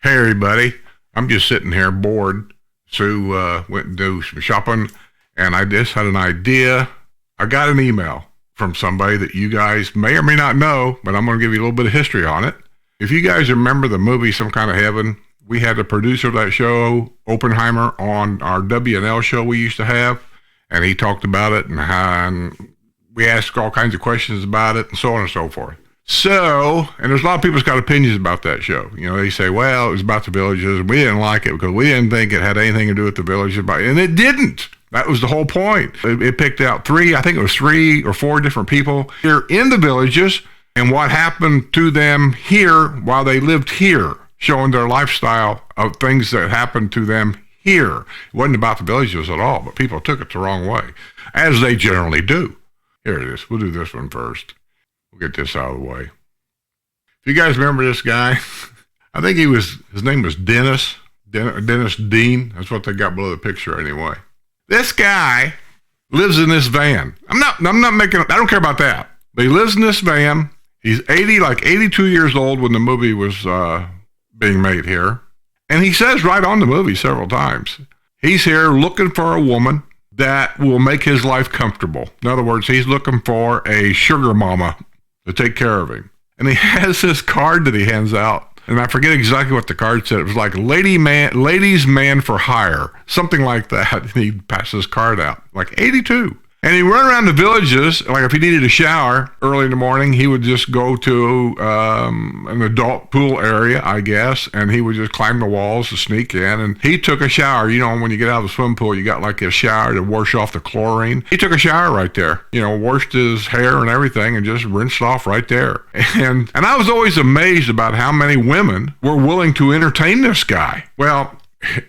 Hey everybody, I'm just sitting here bored. Sue went and do some shopping, and I just had an idea. I got an email from somebody that you guys may or may not know, but I'm going to give you a little bit of history on it. If you guys remember the movie Some Kind of Heaven, we had the producer of that show, Oppenheimer, on our WNL show we used to have, and he talked about it, and we asked all kinds of questions about it, and so on and so forth. So, and there's a lot of people that's got opinions about that show. You know, they say, well, it was about the villages, and we didn't like it because we didn't think it had anything to do with the villages, and it didn't. That was the whole point. It picked out three or four different people here in the villages and what happened to them here while they lived here, showing their lifestyle of things that happened to them here. It wasn't about the villages at all, but people took it the wrong way, as they generally do. Here it is. We'll do this one first. We'll get this out of the way. If you guys remember this guy, I think his name was Dennis Dean. That's what they got below the picture anyway. This guy lives in this van. I don't care about that. But he lives in this van. He's 82 years old when the movie was being made here. And he says right on the movie several times, he's here looking for a woman that will make his life comfortable. In other words, he's looking for a sugar mama to take care of him. And he has this card that he hands out. And I forget exactly what the card said. It was like ladies man for hire, something like that. And he passed his card out, like 82. And he run around the villages, like if he needed a shower early in the morning, he would just go to an adult pool area, I guess, and he would just climb the walls to sneak in. And he took a shower. You know, when you get out of the swimming pool, you got like a shower to wash off the chlorine. He took a shower right there, you know, washed his hair and everything and just rinsed off right there. And I was always amazed about how many women were willing to entertain this guy. Well,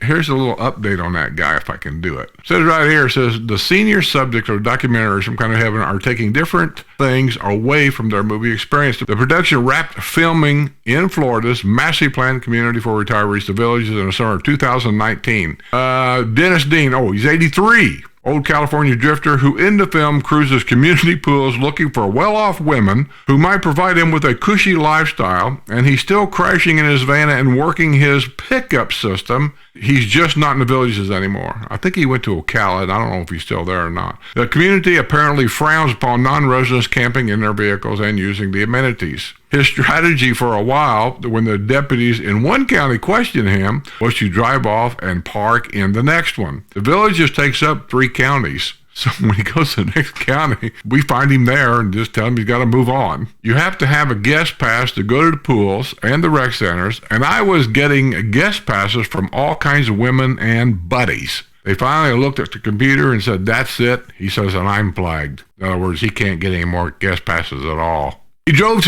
here's a little update on that guy, if I can do it. It says right here, it says, the senior subject of the documentary, Some Kind of Heaven, are taking different things away from their movie experience. The production wrapped filming in Florida's massively planned community for retirees, the Villages, in the summer of 2019. Dennis Dean, he's 83. Old California drifter who in the film cruises community pools looking for well-off women who might provide him with a cushy lifestyle, and he's still crashing in his van and working his pickup system. He's just not in the villages anymore. I think he went to Ocala, and I don't know if he's still there or not. The community apparently frowns upon non-residents camping in their vehicles and using the amenities. His strategy for a while, when the deputies in one county questioned him, was to drive off and park in the next one. The villages takes up 3 counties. So when he goes to the next county, we find him there and just tell him he's got to move on. You have to have a guest pass to go to the pools and the rec centers, and I was getting guest passes from all kinds of women and buddies. They finally looked at the computer and said, that's it. He says, and I'm flagged. In other words, he can't get any more guest passes at all. He drove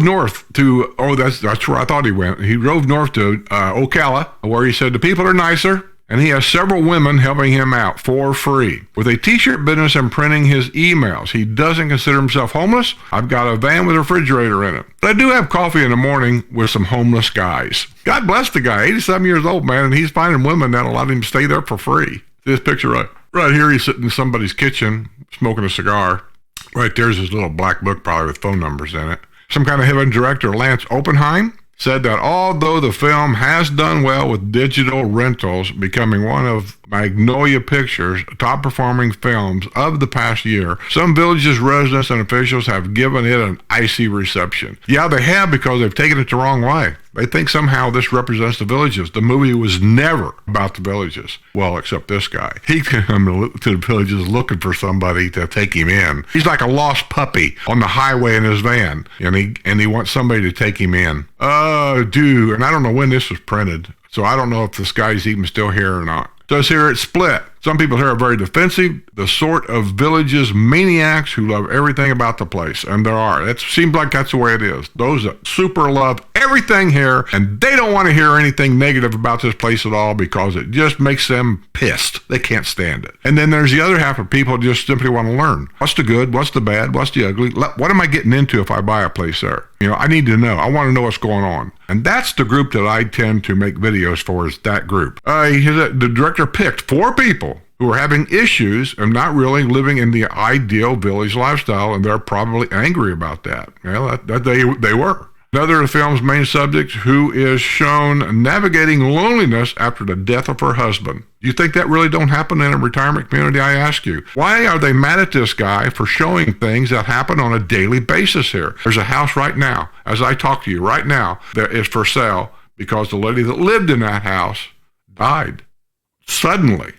north to, that's where I thought he went. He drove north to Ocala, where he said the people are nicer, and he has several women helping him out for free. With a t-shirt business and printing his emails, he doesn't consider himself homeless. I've got a van with a refrigerator in it. But I do have coffee in the morning with some homeless guys. God bless the guy, 87 years old, man, and he's finding women that'll allow him to stay there for free. This picture right here, he's sitting in somebody's kitchen smoking a cigar. Right there's his little black book, probably with phone numbers in it. Some Kind of Heaven director Lance Oppenheim said that although the film has done well with digital rentals, becoming one of Magnolia Pictures' top-performing films of the past year, some villages, residents, and officials have given it an icy reception. Yeah, they have, because they've taken it the wrong way. They think somehow this represents the villages. The movie was never about the villages. Well, except this guy. He came to the villages looking for somebody to take him in. He's like a lost puppy on the highway in his van, and he wants somebody to take him in. Dude, and I don't know when this was printed, so I don't know if this guy's even still here or not. It says here it's split. Some people here are very defensive, the sort of villages maniacs who love everything about the place. And there are. It seems like that's the way it is. Those that super love everything here, and they don't want to hear anything negative about this place at all because it just makes them pissed. They can't stand it. And then there's the other half of people who just simply want to learn. What's the good? What's the bad? What's the ugly? What am I getting into if I buy a place there? You know, I need to know. I want to know what's going on. And that's the group that I tend to make videos for, is that group. The director picked 4 people who are having issues and not really living in the ideal village lifestyle, and they're probably angry about that. Well, they were. Another of the film's main subjects, who is shown navigating loneliness after the death of her husband. You think that really don't happen in a retirement community, I ask you? Why are they mad at this guy for showing things that happen on a daily basis here? There's a house right now, as I talk to you right now, that is for sale because the lady that lived in that house died suddenly.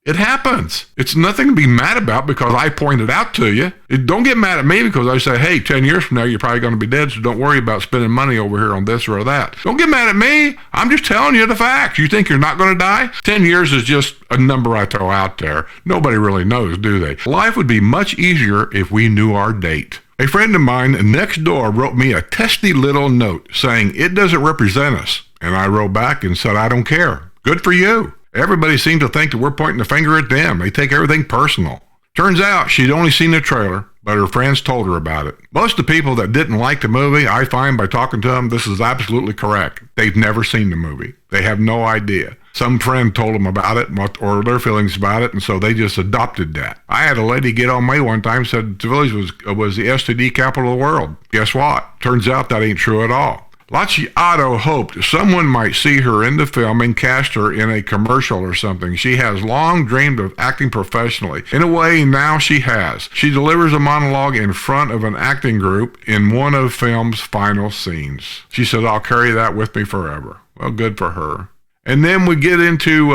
It happens. It's nothing to be mad about because I pointed out to you. Don't get mad at me because I say, hey, 10 years from now, you're probably going to be dead, so don't worry about spending money over here on this or that. Don't get mad at me. I'm just telling you the facts. You think you're not going to die? 10 years is just a number I throw out there. Nobody really knows, do they? Life would be much easier if we knew our date. A friend of mine next door wrote me a testy little note saying it doesn't represent us. And I wrote back and said, I don't care. Good for you. Everybody seems to think that we're pointing the finger at them. They take everything personal. Turns out she'd only seen the trailer, but her friends told her about it. Most of the people that didn't like the movie, I find by talking to them, this is absolutely correct. They've never seen the movie. They have no idea. Some friend told them about it or their feelings about it, and so they just adopted that. I had a lady get on me one time and said the village was the STD capital of the world. Guess what? Turns out that ain't true at all. Lacciato hoped someone might see her in the film and cast her in a commercial or something. She has long dreamed of acting professionally. In a way, now she has. She delivers a monologue in front of an acting group in one of film's final scenes. She said, I'll carry that with me forever. Well, good for her. And then we get into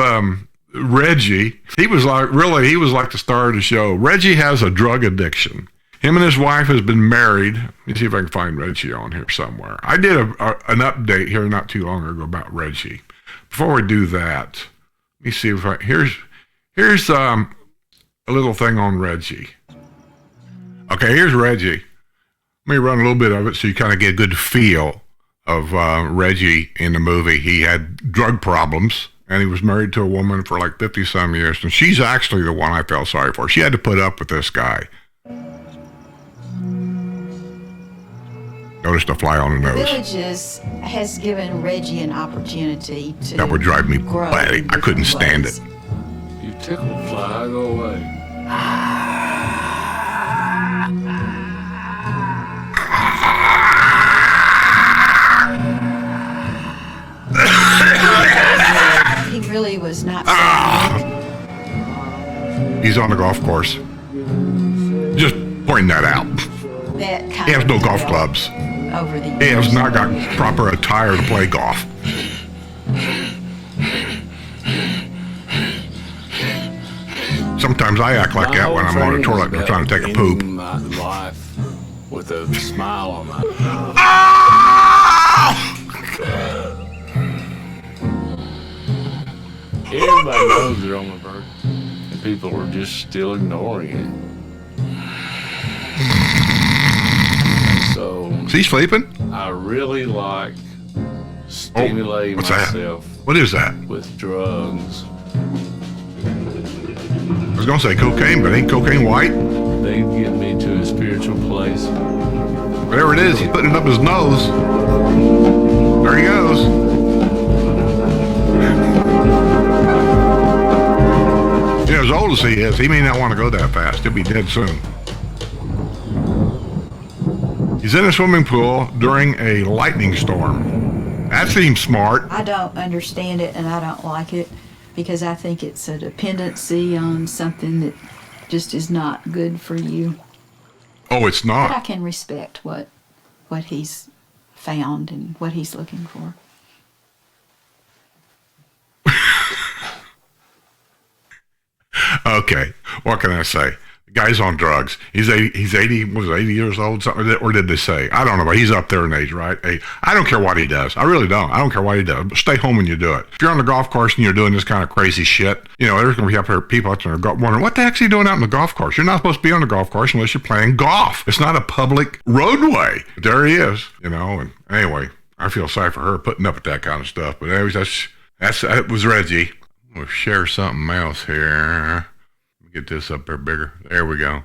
Reggie. He was like the star of the show. Reggie has a drug addiction. Him and his wife has been married. Let me see if I can find Reggie on here somewhere. I did an update here not too long ago about Reggie. Before we do that, let me see if here's a little thing on Reggie. Okay, here's Reggie. Let me run a little bit of it so you kind of get a good feel of Reggie in the movie. He had drug problems, and he was married to a woman for like 50-some years, and she's actually the one I felt sorry for. She had to put up with this guy. Notice the fly on the nose. Villages has given Reggie an opportunity to that would drive me batty. I couldn't stand it. You tickle fly, go away. He really was not. He's on the golf course. Just pointing that out. That kind He has of no golf clubs. Over the He has years. not got proper attire to play golf. Sometimes I act like that when I'm on the toilet and trying to take a poop. My life with a smile on my Everybody knows they're on my birthday, and people are just still ignoring it. So Is he sleeping? I really like stimulating what's that? myself What is that? with drugs. I was going to say cocaine, but ain't cocaine white? They get me to a spiritual place. Whatever it is, he's putting it up his nose. There he goes. You know, as old as he is, he may not want to go that fast. He'll be dead soon. He's in a swimming pool during a lightning storm. That seems smart. I don't understand it and I don't like it because I think it's a dependency on something that just is not good for you. Oh, it's But I not. can respect what he's found and what he's looking for. Okay, what can I say? The guy's on drugs. He's 80, was it 80 years old, something, or did they say? I don't know, but he's up there in age, right? Hey, I don't care what he does. I really don't. I don't care what he does. But stay home when you do it. If you're on the golf course and you're doing this kind of crazy shit, you know, there's going to be up there people out there wondering, what the heck's he doing out on the golf course? You're not supposed to be on the golf course unless you're playing golf. It's not a public roadway. But there he is, you know, and anyway, I feel sorry for her putting up with that kind of stuff. But anyways, that was Reggie. We'll share something else here. Get this up there bigger. There we go.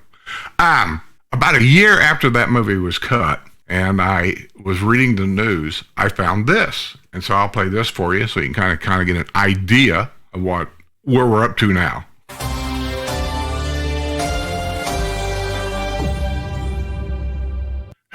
About a year after that movie was cut and I was reading the news, I found this. And so I'll play this for you so you can kind of get an idea of where we're up to now.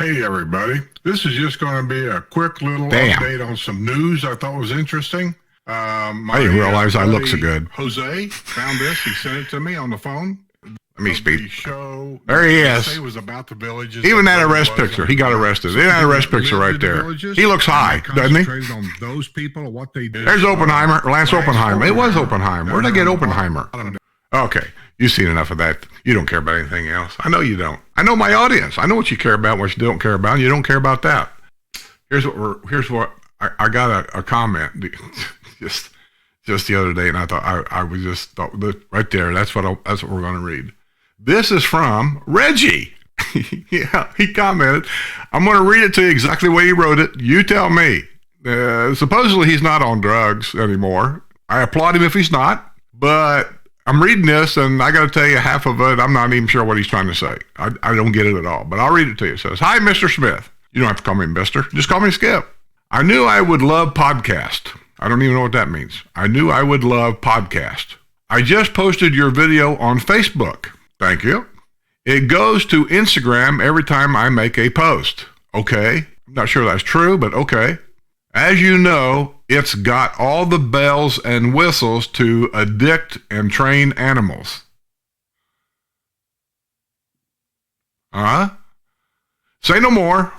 Hey, everybody. This is just going to be a quick little update on some news I thought was interesting. I didn't realize I looked so good. Jose found this. He sent it to me on the phone. Let me speak. There he is. Was about the villages. Even that arrest picture. He got arrested. There's that arrest picture right there. He looks high, doesn't he? On those people, what they did. There's Oppenheimer. Lance Oppenheimer. It was Oppenheimer. Where'd I get Oppenheimer? Okay. You've seen enough of that. You don't care about anything else. I know you don't. I know my audience. I know what you care about, what you don't care about, and you don't care about that. Here's what I got a comment just the other day, and I thought I was just thought right there. That's what we're going to read. This is from Reggie. Yeah, he commented. I'm going to read it to you exactly the way he wrote it. You tell me. Supposedly he's not on drugs anymore. I applaud him if he's not, but I'm reading this, and I got to tell you half of it. I'm not even sure what he's trying to say. I don't get it at all, but I'll read it to you. It says, "Hi, Mr. Smith." You don't have to call me Mister. Just call me Skip. I knew I would love podcast. I don't even know what that means. I knew I would love podcast. I just posted your video on Facebook. Thank you. It goes to Instagram every time I make a post. Okay. I'm not sure that's true, but okay. As you know, it's got all the bells and whistles to addict and train animals. Say no more.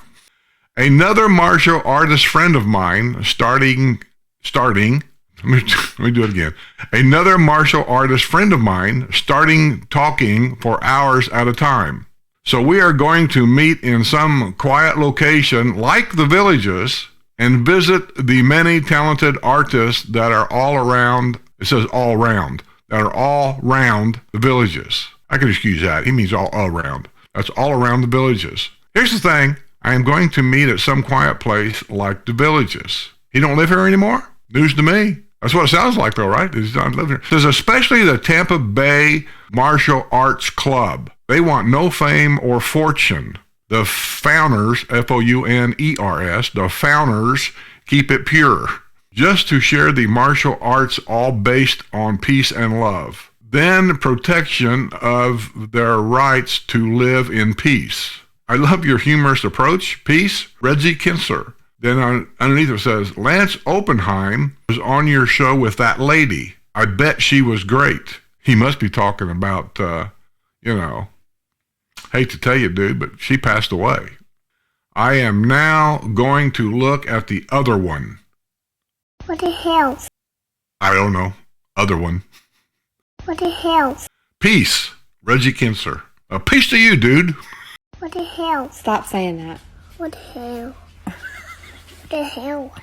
Another martial artist friend of mine starting, let me do it again. Another martial artist friend of mine starting talking for hours at a time. So we are going to meet in some quiet location like the villages and visit the many talented artists that are all around. It says all around. That are all around the villages. I can excuse that. He means all around. That's all around the villages. Here's the thing. I am going to meet at some quiet place like the villages. He don't live here anymore? News to me. That's what it sounds like, though, right? He's not living here. It says, especially the Tampa Bay Martial Arts Club. They want no fame or fortune. The founders, Founers, the founders keep it pure. Just to share the martial arts all based on peace and love. Then protection of their rights to live in peace. I love your humorous approach. Peace, Reggie Kinser. Then underneath it says, Lance Oppenheim was on your show with that lady. I bet she was great. He must be talking about, hate to tell you, dude, but she passed away. I am now going to look at the other one. What the hell? I don't know. Other one. What the hell? Peace, Reggie Kinser. Peace to you, dude. What the hell? Stop saying that. What the hell? What the hell?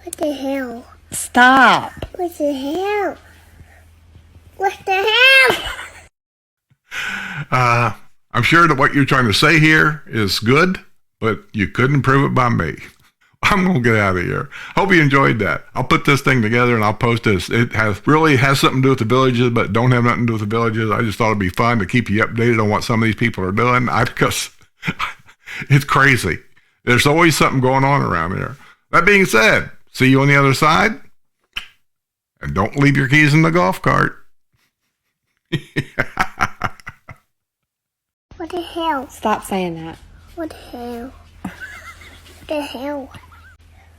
What the hell? Stop. What the hell? What the hell? I'm sure that what you're trying to say here is good, but you couldn't prove it by me. I'm going to get out of here. Hope you enjoyed that. I'll put this thing together and I'll post this. It really has something to do with the villages, but don't have nothing to do with the villages. I just thought it'd be fun to keep you updated on what some of these people are doing. Because it's crazy. There's always something going on around here. That being said, see you on the other side. And don't leave your keys in the golf cart. What the hell? Stop saying that. What the hell? What the hell?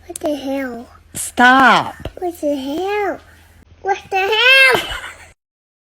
What the hell? Stop. What the hell? What the hell?